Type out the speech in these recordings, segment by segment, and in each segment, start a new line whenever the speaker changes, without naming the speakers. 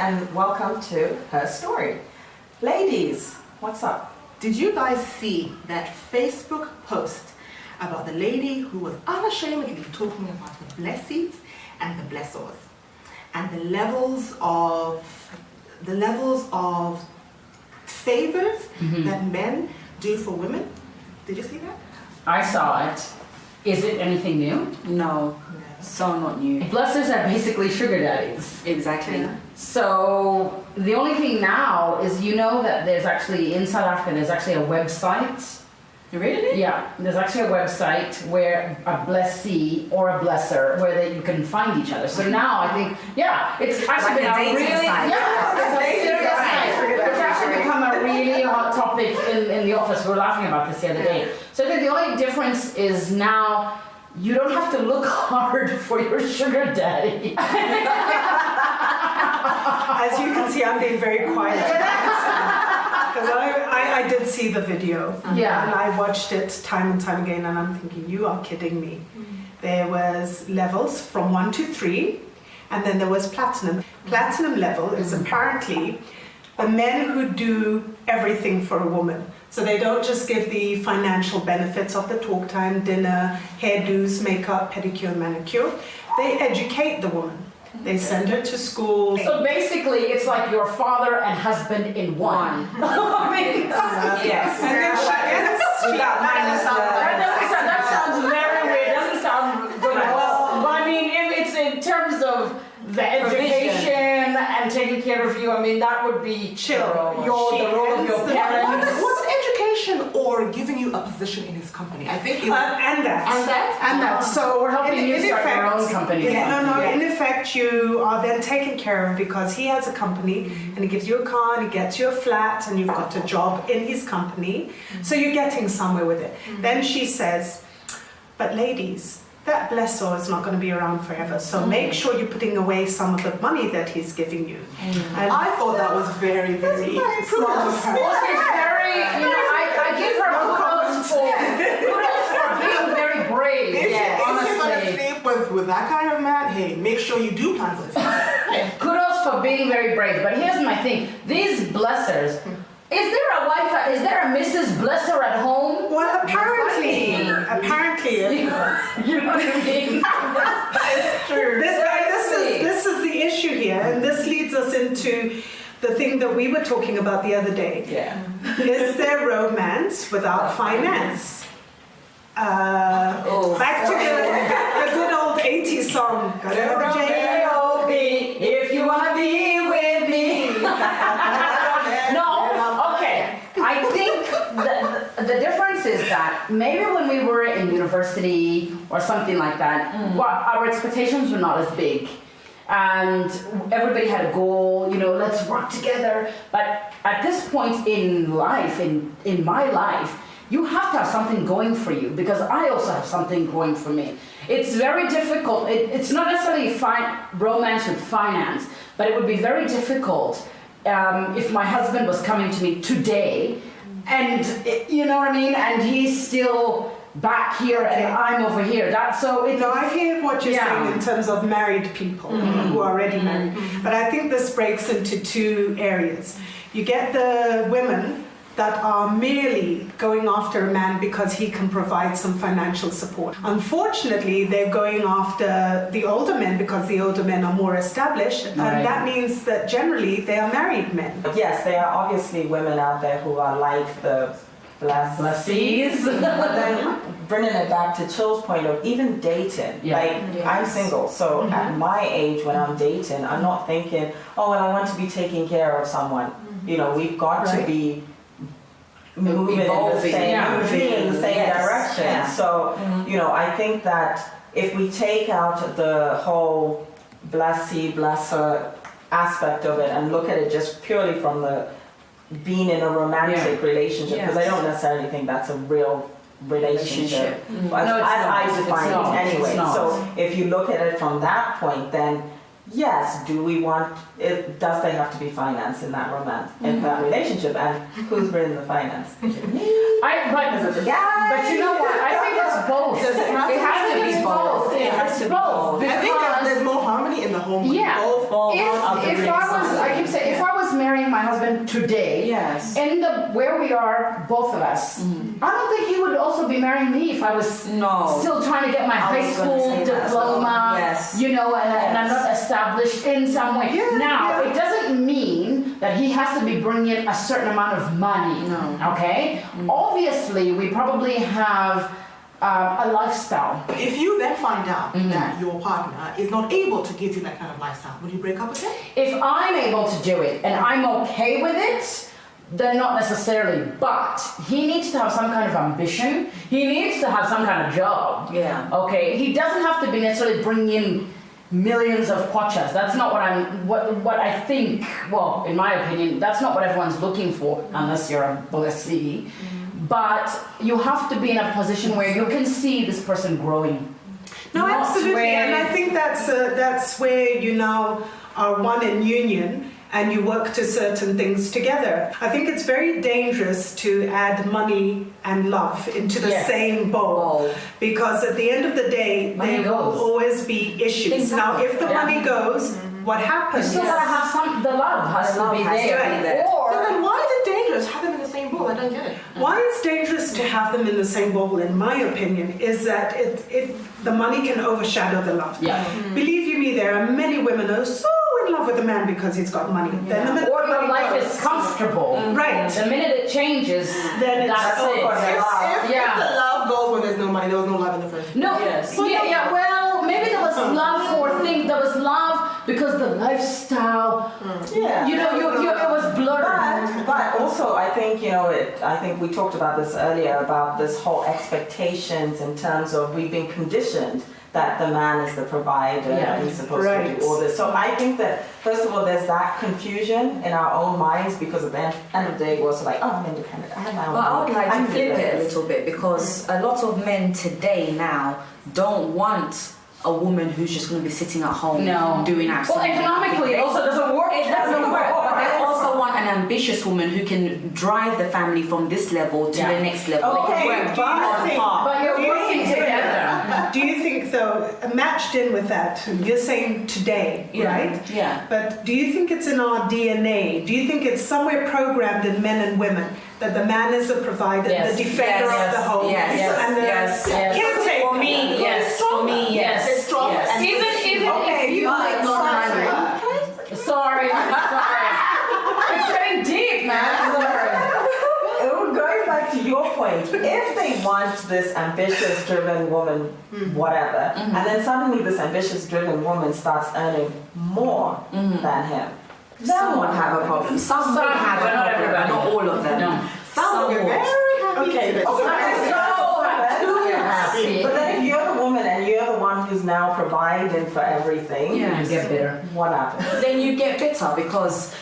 and welcome to Her Story. Ladies, what's up?
Did you guys see that Facebook post about the lady who was unashamedly talking about the blessings and the blessors and the levels of favors that men do for women? Did you see that?
I saw it. Is it anything new?
No, so not new.
Blessers are basically sugar daddies.
Exactly.
Yeah.
So the only thing now is, you know, that there's actually, in South Africa, there's actually a website.
Really?
Yeah, there's actually a website where a blessee or a blesser, where you can find each other. So now I think, yeah, it's actually
Like a
been a
dating
really,
site.
yeah, it's a serious site. It's actually become a really hot topic in the office. We were laughing about this the other day. So I think the only difference is now you don't have to look hard for your sugar daddy.
As you can see, I'm being very quiet. Because I did see the video.
Yeah.
And I watched it time and time again, and I'm thinking, you are kidding me. There was levels from 1 to 3, and then there was platinum. Platinum level is apparently the men who do everything for a woman. So they don't just give the financial benefits of the talk time, dinner, hairdos, makeup, pedicure, manicure. They educate the woman. They send her to school.
So basically, it's like your father and husband in one. I mean,
Yes.
And then she
that sounds very weird. Doesn't sound good at all. But I mean, if it's in terms of the education and taking care of you, I mean, that would be
chill.
the role of your parents.
Was it education or giving you a position in his company? I think it was.
and that. So
We're helping you start your own company.
Yeah, in effect, you are then taken care of because he has a company and he gives you a car and he gets you a flat and you've got a job in his company. So you're getting somewhere with it. Then she says, but ladies, that blessor is not going to be around forever. So make sure you're putting away some of the money that he's giving you. And
I thought that was very, very smart of her.
Also, it's very, I give her kudos for being very brave.
If you're going to
Honestly.
sleep with that kind of man, hey, make sure you do plan for this.
Kudos for being very brave. But here's my thing. These blessers, is there a wife, is there a Mrs. Blesser at home?
well, apparently,
You know what I mean? That's true.
This is the issue here, and this leads us into the thing that we were talking about the other day.
Yeah.
Is there romance without finance? Back to the good old 80s song.
J-O-B, if you wanna be with me. No, okay. I think the difference is that maybe when we were in university or something like that, our expectations were not as big. And everybody had a goal, let's work together. But at this point in life, in my life, you have to have something going for you, because I also have something going for me. It's very difficult. It's not necessarily romance with finance, but it would be very difficult if my husband was coming to me today, and you know what I mean, and he's still back here and I'm over here.
I hear what you're saying in terms of married people who are already married, but I think this breaks into two areas. You get the women that are merely going after a man because he can provide some financial support. Unfortunately, they're going after the older men because the older men are more established, and that means that generally they are married men.
Yes, there are obviously women out there who are like the blessees. But then bringing it back to Chill's point of even dating, I'm single, so at my age when I'm dating, I'm not thinking, oh, well, I want to be taking care of someone. We've got to be moving in the same direction. Yeah. So, I think that if we take out the whole blesser aspect of it and look at it just purely from the being in a romantic relationship, because I don't necessarily think that's a real relationship. As I define it anyway. So if you look at it from that point, then yes, do we want it? Does there have to be finance in that romance, in that relationship, and who's bringing the finance? But you
know what? I think it's both. It has to be both.
I think there's more harmony money in the home.
Yeah.
Both
If I was marrying my husband today,
Yes.
in where we are, both of us, I don't think he would also be marrying me if I was
No.
still trying to get my
I
high
was gonna
school
say that as well.
diploma,
Yes.
you know, and I'm
Yes.
not established in some way.
Yeah,
Now,
yeah.
it doesn't mean that he has to be bringing in a certain amount of money.
No.
Okay? Obviously, we probably have a lifestyle.
If you then find out that your partner is not able to give you that kind of lifestyle, would you break up with him?
If I'm able to do it and I'm okay with it, then not necessarily. But he needs to have some kind of ambition. He needs to have some kind of job.
Yeah.
Okay. He doesn't have to be necessarily bringing in millions of kwachas. That's not what I think. Well, in my opinion, that's not what everyone's looking for, unless you're a blessee. But you have to be in a position where you can see this person growing.
No,
Not
absolutely,
where-
and I think that's where you now are one in union and you work to certain things together. I think it's very dangerous to add money and love into the
Yes.
same bowl, because at the end of the day,
Money
there will
goes.
always be issues.
Things
Now,
happen.
if the
Yeah.
money goes, what
You
happens?
still gotta have some. The love has
The
to
love
be
has to
there.
be there.
Or
So then why is it dangerous? Have them in the same bowl. I don't get it.
Why it's dangerous to have them in the same bowl, in my opinion, is that the money can overshadow the love.
Yeah.
Believe you me, there are many women who are so in love with a man because he's got money. Then the minute
Or
the
your
money
life
goes-
is comfortable.
Right.
The minute it changes,
Then it's
that's
over.
it.
If
Yeah.
the love goes when there's no money, there was no love in the first place.
No,
Yes.
yeah. Well, maybe there was love for things. There was love because the lifestyle.
Yeah.
You know, it was blurred.
But also, I think, I think we talked about this earlier about this whole expectations in terms of we've been conditioned that the man is the provider and he's supposed to
Right.
do all this. So I think that, first of all, there's that confusion in our own minds because at the end of the day, it was like, oh, I'm independent. I have my own
But I would
money.
like to
I'm
flip
good at
it a
this.
little bit because a lot of men today now don't want a woman who's just going to be sitting at home
No.
doing absolutely
Well, economically,
nothing.
it also doesn't work.
It doesn't work, but they also want an ambitious woman who can drive the family from this level to
Yeah.
the next level. They
Okay,
can work
do you
on
think-
par.
But you're
Do you
working
think-
together.
Do you think, though, matched in with that, you're saying today,
Yeah.
right?
Yeah.
But do you think it's in our DNA? Do you think it's somewhere programmed in men and women that the man is the provider,
Yes.
the defender
Yes.
of the home,
Yes.
and the
Yes.
Yes.
caretaker?
For me, yes. For me, yes.
It's strong.
Yes.
And
Even
Okay,
if you
you
like sorry. It's getting deep, man. Sorry.
Going back to your point, if they want this ambitious, driven woman, whatever, and then suddenly this ambitious, driven woman starts earning more than him,
Some would have a problem. Some would have
but
a
not
problem,
everybody.
not all of them.
No.
Some would be very happy.
Okay,
to
okay.
Happy.
But then if you're the woman and you're the one who's now providing for everything,
Yeah.
You get bitter.
what happens?
Then you get bitter because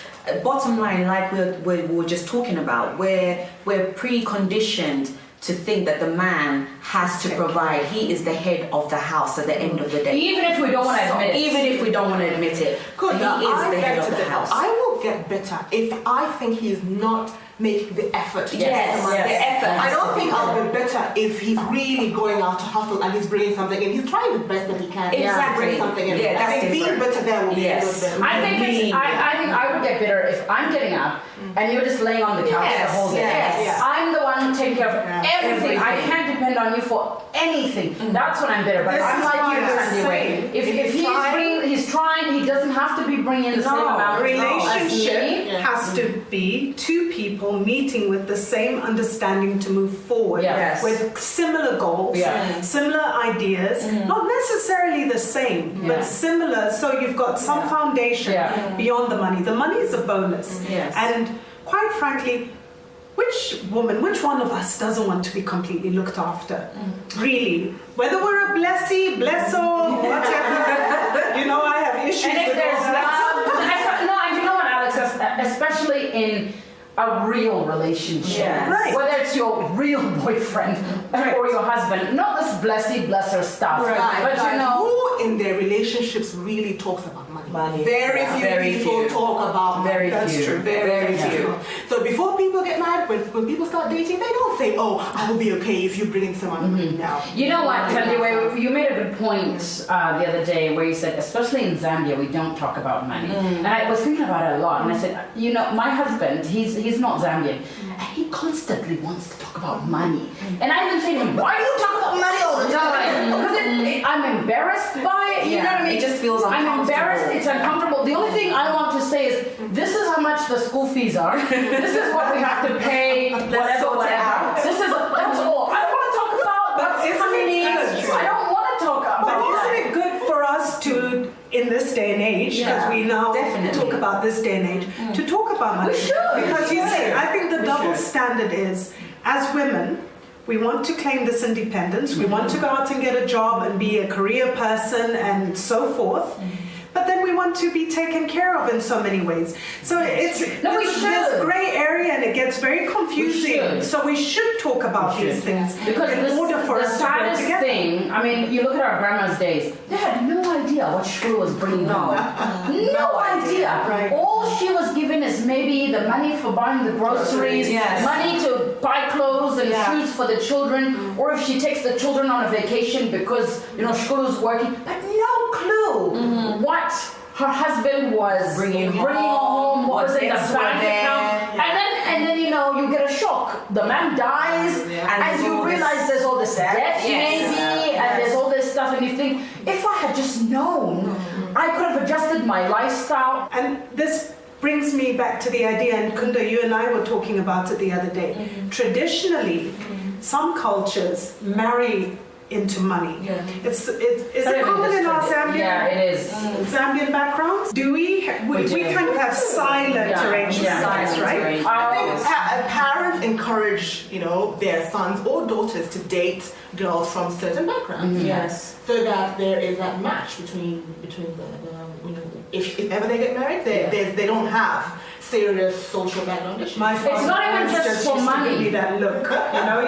bottom line, like we were just talking about, we're preconditioned to think that the man has to provide. He is the head of the house at the end of the day.
Even if we don't want to admit it.
Even if we don't want to admit it,
Good.
he
Now,
is
I
the head
beg
of
to
the
differ.
house.
I will get bitter if I think he is not making the effort.
Yes,
The
yes.
effort. I don't
Yes.
think I'll be bitter if he's really going out to hustle and he's bringing something in. He's trying the best that he can to
Exactly.
bring something in.
Yeah,
I
that's
think being
different.
bitter there will be
Yes.
a little bit.
I think I would get bitter if I'm getting up and you're just laying on the couch
Yes,
the whole day.
yes.
Yes.
I'm the one taking care of everything. I
Everything.
can't depend on you for anything. That's when I'm bitter. But
This
I'm
is
like
why
you,
I'm
Tandy Way.
saying,
If he's trying, he doesn't have to be bringing the same
No.
amount.
Relationship
as me.
has to be two people meeting with the same understanding to move forward
Yeah.
Yes.
with similar goals,
Yeah.
similar ideas, not necessarily the same,
Yeah.
but similar. So you've got some foundation
Yeah.
beyond the money. The money is a bonus.
Yes.
And quite frankly, which one of us doesn't want to be completely looked after? Really? Whether we're a blessee, blessor, whatever. I have issues
And if
with
there's
all that.
love, no, and you know what, Alex, especially in a real relationship.
Yes.
Right.
Whether it's your real boyfriend or your husband, not this blesser stuff.
Right.
But you know,
who in their relationships really talks about money?
Money.
Very
Yeah.
few
Very
people
few.
talk about money.
Very
That's
few.
true.
Very few.
So before people get married, when people start dating, they don't say, "Oh, I will be okay if you bring in someone now."
you know what, Kunda, you made a good point the other day where you said, especially in Zambia, we don't talk about money. And I was thinking about it a lot, and I said, you know, my husband, he's not Zambian, and he constantly wants to talk about money. And I even say to him, why do you talk about money all the time? Because I'm embarrassed by it, you know what I mean?
It just feels
I'm
uncomfortable.
embarrassed, it's uncomfortable. The only thing I want to say is, this is how much the school fees are. This is what we have to pay, whatever,
sort it out.
This is, that's all. I don't want to talk about
But
money.
isn't it good?
I don't want to talk about
But
that.
isn't it good for us to, in this day and age, because
Yeah,
we now
definitely.
talk about this day and age, to talk about money?
We should.
Because you
We
see,
should.
I think the
We
double
should.
standard is, as women, we want to claim this independence, we want to go out and get a job and be a career person and so forth. But then we want to be taken care of in so many ways. So it's
No, we
there's
should.
grey area and it gets very confusing.
should.
So we should talk about these things
Because
in order for
the
us to go
saddest
together.
thing, I mean, you look at our grandma's days, they had no idea what Shrew was bringing home. No idea.
Right.
All she was given is maybe the money for buying the groceries,
Yes.
money to buy clothes and shoes for the children, or if she takes the children on a vacation because, you know, Shrews working, but no clue what her husband was
Bringing
her home, what was in the
debts were
bank
there.
account, and then you know you get a shock. The man dies,
And
and
there's
you
all this
realize there's all this debt
Yes.
maybe, and there's all this stuff, and you think, if I had just known, I could have adjusted my lifestyle.
And this brings me back to the idea, and Kunda, you and I were talking about it the other day. Traditionally, some cultures marry into money.
Yeah.
Is it common in our Zambian?
Yeah, it is.
Zambian backgrounds? Do we
do.
kind of have silent
Yeah.
arrangements,
Yeah.
right?
I think parents encourage, you know, their sons or daughters to date girls from certain backgrounds.
Yes.
So that there is that match between the you know, if ever they get married, they don't have serious social background issues.
My father
not even
always
just for
used to
money.
give me that look. You know,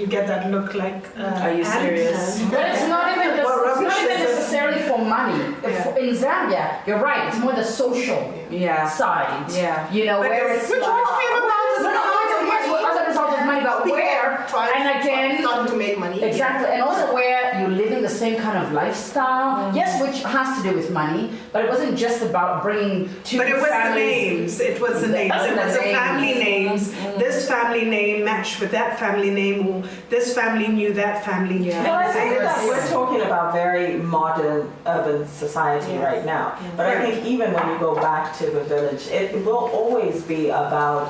you get that look like.
Are you serious?
But it's not even just,
Well,
it's not
rubbish
even
is a-
necessarily for money.
Yeah.
In Zambia, you're right. It's more the social
Yeah.
side.
Yeah.
You know,
But
where
it's-
it's
Which
like,
all came about as
no,
a result of
yes,
money.
as a result of money, but where, and again,
starting to make money.
exactly, and also where you're living the same kind of lifestyle. Yes, which has to do with money, but it wasn't just about bringing two
But it was the
families.
names. It was the names. It
The
was the
names.
family names. This family name matched with that family name, or this family knew that family.
Yeah.
Well, I think that
Yes.
we're talking about very modern urban society right now. But I think even when you go back to the village, it will always be about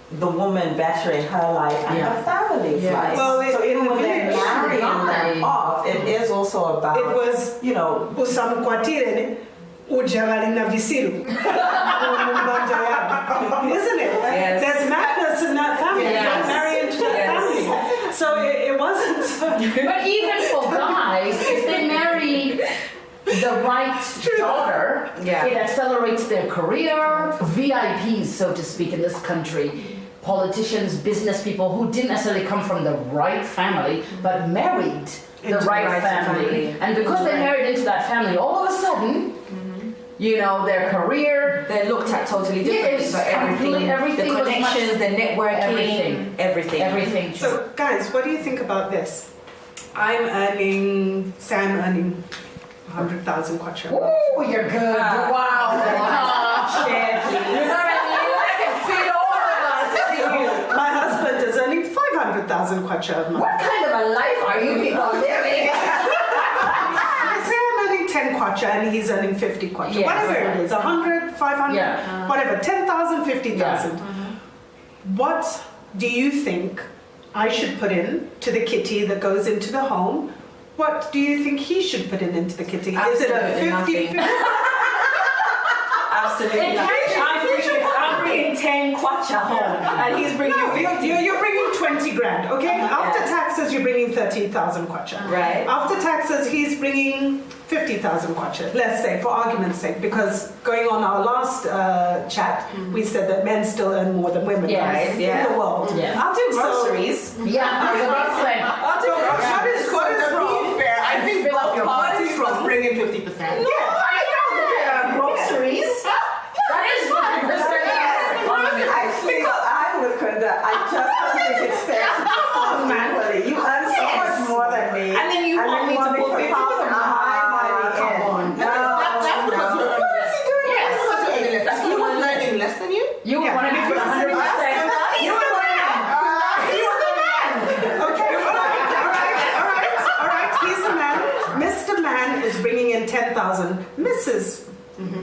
the woman bettering her life and her family's
Yeah.
life.
Well,
so
in
even
the
when they're
village,
marrying them off, it is also about,
It was
you know,
usamkwatire ujavali na visiru. Isn't it?
Yes.
There's madness in that family. You
Yes.
don't marry into that
Yes.
family. So it wasn't.
But even for guys, if they marry the right daughter,
Yeah.
it accelerates their career. VIPs, so to speak, in this country. Politicians, business people who didn't necessarily come from the right family, but married the
Into the
right
right
family.
family.
And because they married into that family, all of a sudden, you know, their career,
They're looked at totally differently
Yes,
for everything.
completely, everything
The
was much-
connections, the networking, everything.
everything.
So, guys, what do you think about this? I'm earning 100,000 kwacha.
Oh, you're good. Wow.
Share,
You know what I mean? I can feed all of us.
My husband is earning 500,000 kwacha a month.
What kind of a life are you people living?
I say I'm earning 10 kwacha and he's earning 50 kwacha.
Yes.
Whatever it is, 100, 500,
Yeah.
whatever, 10,000, 50,000. What do you think I should put in to the kitty that goes into the home? What do you think he should put in into the kitty? Is it a
Absolutely
50-50?
nothing. Absolutely nothing. I'm bringing 10 kwacha home, and he's bringing
No,
50.
you're bringing 20 grand, okay? After taxes, taxes, you're bringing 30,000 kwacha.
Right.
After taxes, he's bringing 50,000 kwacha, let's say, for argument's sake, because going on our last chat, we said that men still earn more than women, right? In the world.
Yeah.
I'll do groceries.
Yeah, I was about to say.
I'll do groceries.
What is wrong?
Fair. I think
Fill up
both
your
parties was bringing 50%.
No, I don't groceries.
That is 50%.
Actually, I'm with Kunda. I just don't think it's fair to perform manually. You earn so much more than me.
And then you want me to put 50%.
Come on.
That's because you're earning less. Yes, because you're earning less. That's he was earning less than you.
You would want to be 100%.
You were going
Okay, all right. He's the man. Mr. Man is bringing in 10,000. Mrs.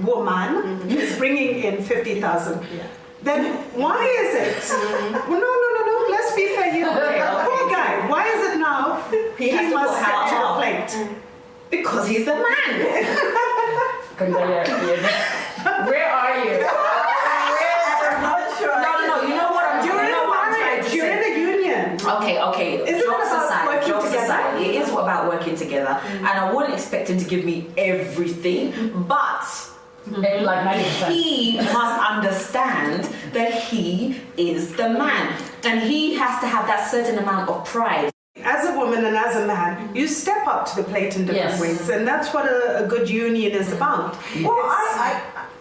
Woman is bringing in 50,000. Then why is it? Well, no. Let's be fair here. Poor guy. Why is it now he
has to
must
put
step to the
half.
plate?
Because he's the man.
Where are you?
I'm not sure.
No. You know what I'm doing?
You're
You know what I'm
in
trying
marriage.
to
You're
say.
in a union.
Okay.
Isn't it about working
Job
together?
society. It is about working together, and I wouldn't expect him to give me everything, but
Like 90%.
he must understand that he is the man, and he has to have that certain amount of pride.
As a woman and as a man, you step up to the plate in different
Yes.
ways, and that's what a good union is about.
Well,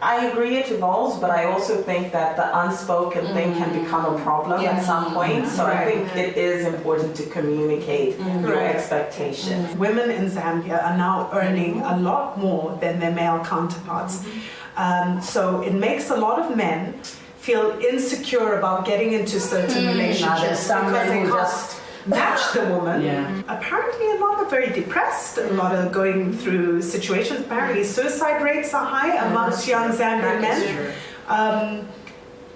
I agree it evolves, but I also think that the unspoken thing can become a problem at some point. So I think it is important to communicate your
Right.
expectations.
Women in Zambia are now earning a lot more than their male counterparts. So it makes a lot of men feel insecure about getting into certain
Now, there's
relationships
some
because
men
they
who
can't
just
match the woman.
Yeah.
Apparently, a lot are very depressed. A lot are going through situations. Apparently, suicide rates are high amongst young Zambian men.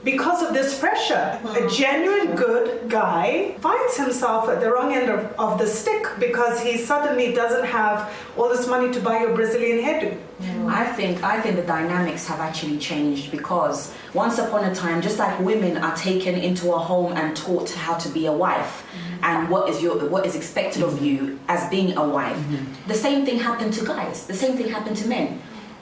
Because of this pressure, a genuine good guy finds himself at the wrong end of the stick because he suddenly doesn't have all this money to buy your Brazilian hairdo.
I think the dynamics have actually changed, because once upon a time, just like women are taken into a home and taught how to be a wife and what is expected of you as being a wife, the same thing happened to guys. The same thing happened to men.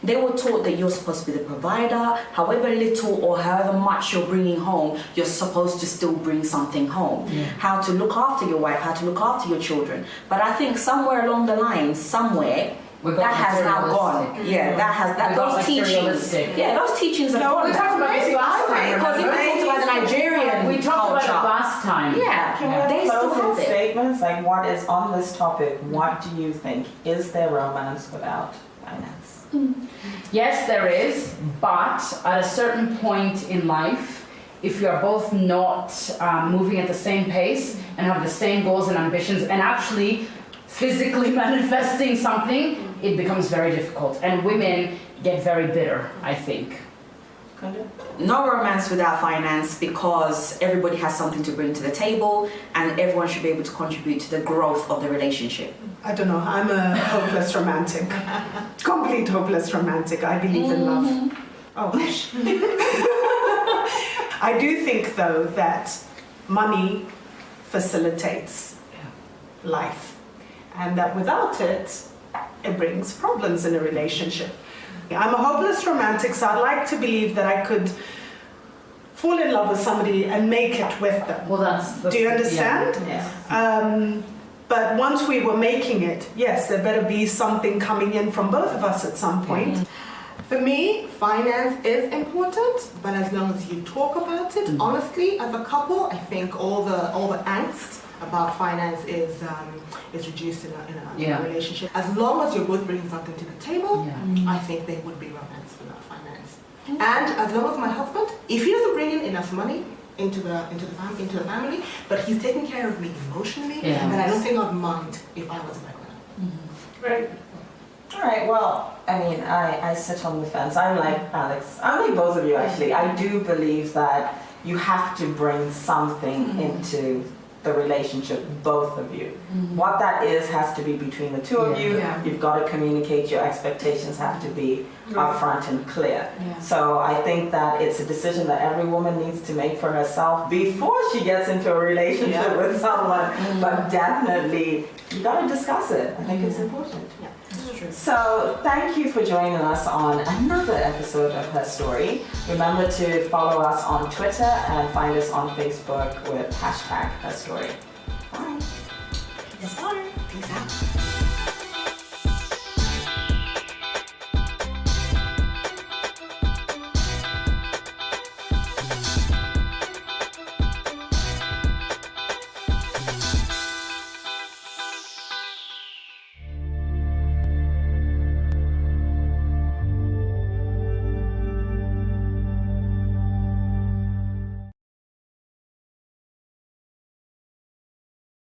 They were taught that you're supposed to be the provider. However little or however much you're bringing home, you're supposed to still bring something home. How to look after your wife, how to look after your children. But I think somewhere along the line, that has now gone. Those teachings. Yeah, those teachings have gone.
We talked about this last time.
Because if we talked about the Nigerian
We talked about
culture,
it last time.
Can
they
we
still
close
have
with
it.
statements like what is on this topic? What do you think? Is there romance without finance?
Yes, there is, but at a certain point in life, if you are both not moving at the same pace and have the same goals and ambitions and actually physically manifesting something, it becomes very difficult. And women get very bitter, I think.
no romance without finance, because everybody has something to bring to the table and everyone should be able to contribute to the growth of the relationship.
I don't know. I'm a hopeless romantic. Complete hopeless romantic. I believe in love. Oh, gosh. I do think, though, that money facilitates life, and that without it, it brings problems in a relationship. I'm a hopeless romantic, so I'd like to believe that I could fall in love with somebody and make it with them.
Well, that's
Do you understand?
Yeah.
But once we were making it, yes, there better be something coming in from both of us at some point.
For me, finance is important, but as long as you talk about it honestly as a couple, I think all the angst about finance is reduced in a relationship. As long as you're both bringing something to the table, I think there would be romance without finance. And as long as my husband, if he doesn't bring in enough money into the family, but he's taking care of me emotionally, then I don't think I'd mind if I was a breadwinner.
Right.
All right, well, I mean, I sit on the fence. I'm like Alex. I'm like both of you, actually. I do believe that you have to bring something into the relationship, both of you. What that is has to be between the two of you.
Yeah.
You've got to communicate. Your expectations have to be upfront and clear.
Yeah.
So I think that it's a decision that every woman needs to make for herself before she gets into a relationship with someone. But definitely, you got to discuss it. I think it's important.
Yeah, that's true.
So thank you for joining us on another episode of Her Story. Remember to follow us on Twitter and find us on Facebook with #HerStory. Bye.
Bye.
Peace out.